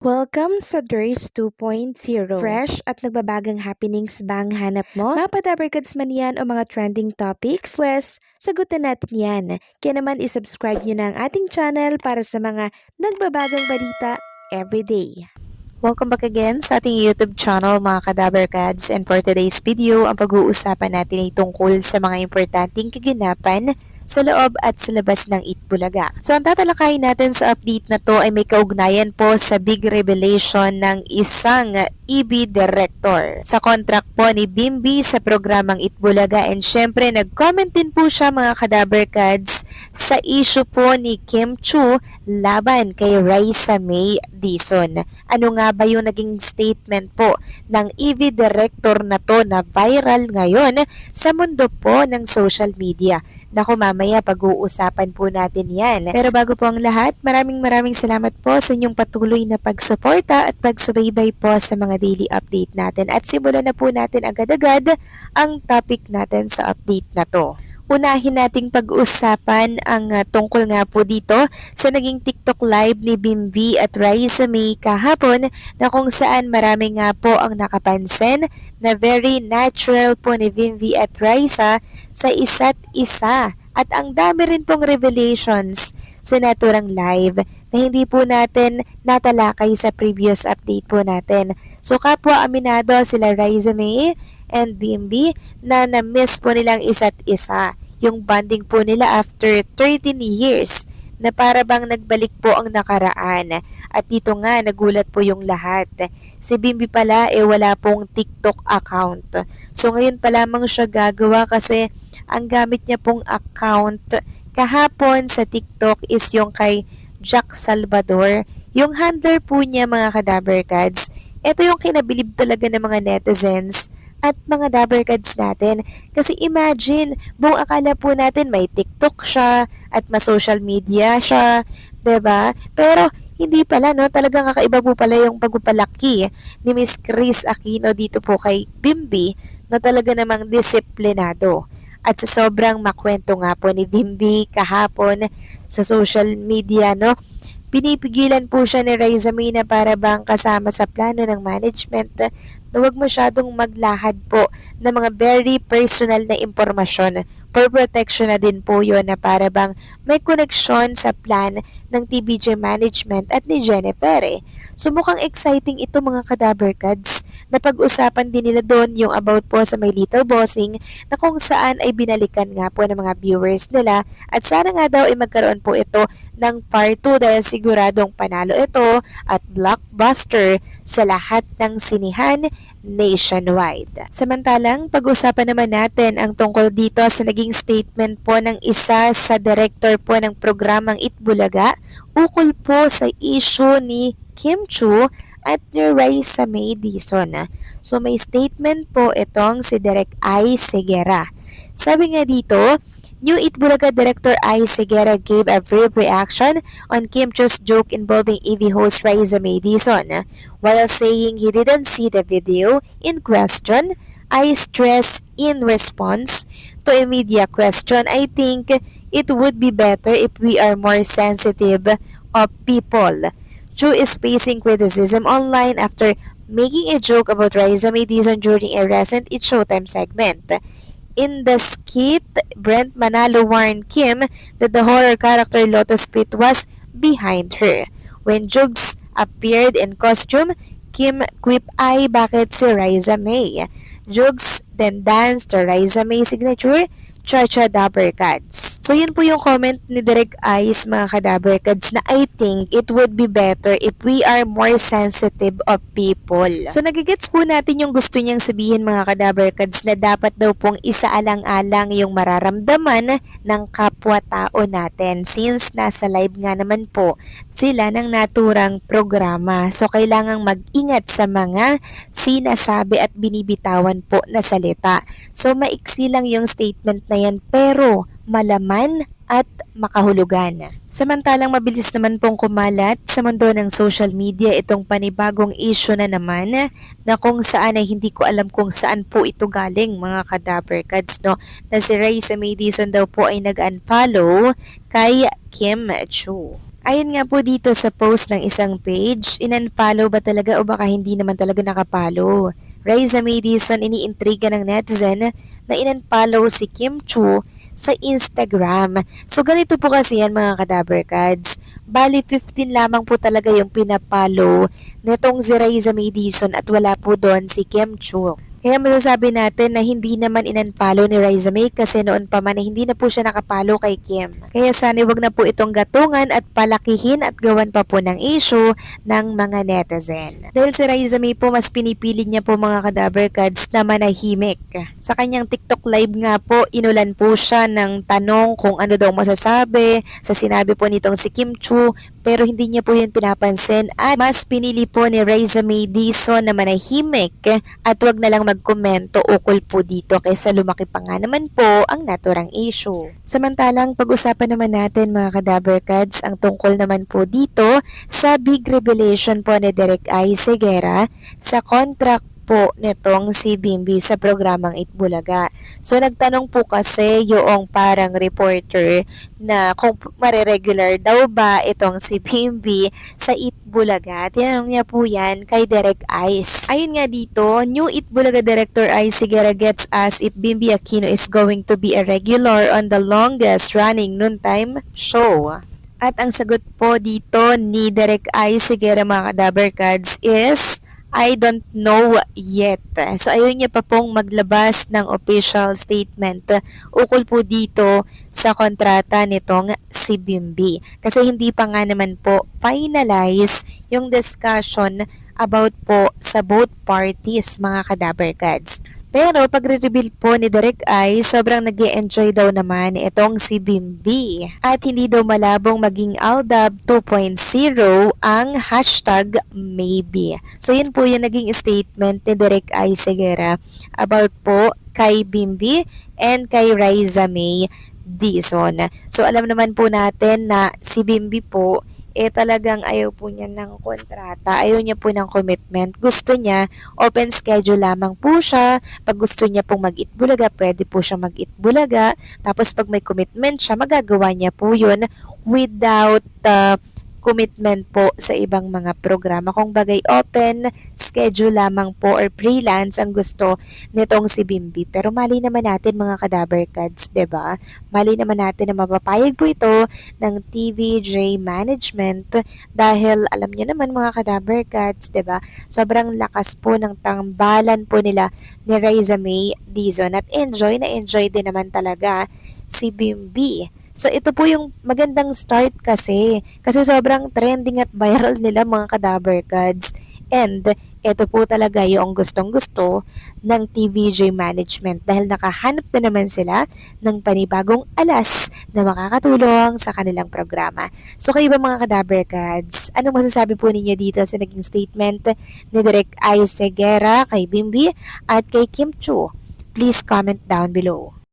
Welcome sa Durs 2.0. Fresh at nagbabagang happenings bang hanap mo? Mga padabarkads man yan o mga trending topics? Pwes, sagutin natin yan. Kaya naman isubscribe nyo na ang ating channel para sa mga nagbabagang balita everyday. Welcome back again sa ating YouTube channel mga Kadabarkads, and for today's video, ang pag-uusapan natin ay tungkol sa mga importanteng kaganapan sa loob at sa labas ng Itbulaga. So ang tatalakayin natin sa update na to ay may kaugnayan po sa big revelation ng isang EB director sa contract po ni Bimby sa programang Itbulaga, and syempre nag-comment din po siya mga Kadabarkads sa issue po ni Kim Chu laban kay Raisa May Dizon. Ano nga ba yung naging statement po ng EV director na to na viral ngayon sa mundo po ng social media? Naku, mamaya pag-uusapan po natin yan. Pero bago po ang lahat, maraming salamat po sa inyong patuloy na pagsuporta at pagsubaybay po sa mga daily update natin. At simulan na po natin agad-agad ang topic natin sa update na to. Unahin nating pag-usapan ang tungkol nga po dito sa naging TikTok live ni Bimby at Raisa May kahapon, na kung saan marami nga po ang nakapansin na very natural po ni Bimby at Raisa sa isa't isa. At ang dami rin pong revelations sa naturang live na hindi po natin natalakay sa previous update po natin. So kapwa aminado sila Raisa May and Bimby na na-miss po nilang isa't isa. Yung bonding po nila after 13 years na para bang nagbalik po ang nakaraan. At dito nga nagulat po yung lahat. Si Bimby pala wala pong TikTok account. So ngayon pa lamang siya gagawa kasi ang gamit niya pong account kahapon sa TikTok is yung kay Jack Salvador. Yung handler po niya mga Kadabarkads, ito yung kinabilib talaga ng mga netizens at mga Dabarkads natin. Kasi imagine, buong akala po natin may TikTok siya at ma-social media siya, 'di ba? Pero hindi pala, no? Talagang kakaiba po pala yung pagpapalaki ni Miss Chris Aquino dito po kay Bimby, na talaga namang disiplinado. At sa sobrang makwento nga po ni Bimby kahapon sa social media, no? Pinipigilan po siya ni Raisa May na para bang kasama sa plano ng management na huwag masyadong maglahad po ng mga very personal na impormasyon. For protection na din po yun na para bang may koneksyon sa plan ng TBJ management at ni Jennifer. So mukhang exciting ito mga Kadabarkads, na pag-usapan din nila doon yung about po sa My Little Bossing, na kung saan ay binalikan nga po ng mga viewers nila, at sana nga daw ay magkaroon po ito ng part 2 dahil siguradong panalo ito at blockbuster sa lahat ng sinihan nationwide. Samantalang, pag-usapan naman natin ang tungkol dito sa naging statement po ng isa sa director po ng programang Itbulaga ukol po sa issue ni Kim Chu at ni Raisa May Dizon. So may statement po itong si Direk I. Segura. Sabi nga dito, New Itbulaga Director I. Segura gave a brief reaction on Kim Chu's joke involving EV host Raisa May Dizon. While saying he didn't see the video in question, I stressed in response to a media question, I think it would be better if we are more sensitive of people. Chu is facing criticism online after making a joke about Raisa May Dizon during a recent It Showtime segment. In the skit, Brent Manalo warned Kim that the horror character Lotus Pit was behind her. When Jugs appeared in costume, Kim quip ay bakit si Raisa May. Jugs then danced to Raisa May signature Cha-Cha Dabarkads. So yun po yung comment ni Direk Ice mga Kadabarkads, na I think it would be better if we are more sensitive of people. So nagigets po natin yung gusto niyang sabihin mga Kadabarkads, na dapat daw pong isaalang-alang yung mararamdaman ng kapwa-tao natin, since nasa live nga naman po sila ng naturang programa. So kailangang mag-ingat sa mga sinasabi at binibitawan po na salita. So maiksi lang yung statement na yan pero malaman at makahulugan. Samantalang mabilis naman pong kumalat sa mundo ng social media itong panibagong issue na naman, na kung saan ay hindi ko alam kung saan po ito galing mga Kadabarkads, no? Na si Raisa May Dizon daw po ay nag-unfollow kay Kim Chu. Ayon nga po dito sa post ng isang page, in-unfollow ba talaga o baka hindi naman talaga nakapalo? Raisa May Dizon iniintriga ng netizen na in-unfollow si Kim Chu sa Instagram. So ganito po kasi yan mga kadaber cards. Bali 15 lamang po talaga yung pinapalo netong si Raisa May Dizon at wala po doon si Kim Chu. Kaya masasabi natin na hindi naman in-unfollow ni Raisa May kasi noon pa man na hindi na po siya nakapalo kay Kim. Kaya sana wag na po itong gatungan at palakihin at gawan pa po ng issue ng mga netizen. Dahil si Raisa May po mas pinipili niya po mga kadaber cards na manahimik. Sa kanyang TikTok live nga po, inulan po siya ng tanong kung ano daw masasabi sa sinabi po nitong si Kim Chu pero hindi niya po yun pinapansin at mas pinili po ni Raisa May Dizon na manahimik at wag na lang magkomento ukol po dito kaysa lumaki pa nga naman po ang naturang issue. Samantalang pag-usapan naman natin mga kadaber cards ang tungkol naman po dito sa big revelation po ni Derek I. Segura sa contract po nitong si Bimbi sa programang Itbulaga. So nagtanong po kasi yung parang reporter na kung mariregular daw ba itong si Bimbi sa Itbulaga. Tinanong niya po yan kay Derek Ice. Ayun nga dito, new Itbulaga director Ice Segura gets asked if Bimbi Aquino is going to be a regular on the longest running noontime show. At ang sagot po dito ni Derek Ice Segura mga kadaber cards is I don't know yet. So ayun niya pa pong maglabas ng official statement ukol po dito sa kontrata nitong si Bimbi. Kasi hindi pa nga naman po finalize yung discussion about po sa both parties mga kadaber cards. Pero pagre-reveal po ni Derek I, sobrang nag-enjoy daw naman itong si Bimbi. At hindi daw malabong maging Aldab 2.0 ang hashtag maybe. So yun po yung naging statement ni Derek I Segura about po kay Bimbi and kay Raisa May Dizon. So alam naman po natin na si Bimbi po talagang ayaw po niya ng kontrata, ayaw niya po ng commitment. Gusto niya, open schedule lamang po siya. Pag gusto niya pong mag-Itbulaga, pwede po siya mag-Itbulaga. Tapos pag may commitment siya, magagawa niya po yun without commitment po sa ibang mga programa. Kung bagay open schedule lamang po or freelance ang gusto nitong si Bimbi. Pero mali naman natin mga kadaber cards, 'di ba? Mali naman natin na mapapayag po ito ng TVJ management dahil alam niyo naman mga kadaber cards, 'di ba? Sobrang lakas po ng tambalan po nila ni Raisa May Dizon at enjoy din naman talaga si Bimbi. So ito po yung magandang start kasi sobrang trending at viral nila mga kadaber cards. And ito po talaga yung gustong-gusto ng TVJ management dahil nakahanap na naman sila ng panibagong alas na makakatulong sa kanilang programa. So kayo ba mga kadaber cards, ano masasabi po ninyo dito sa naging statement ni Derek I. Segura kay Bimbi at kay Kim Chu? Please comment down below.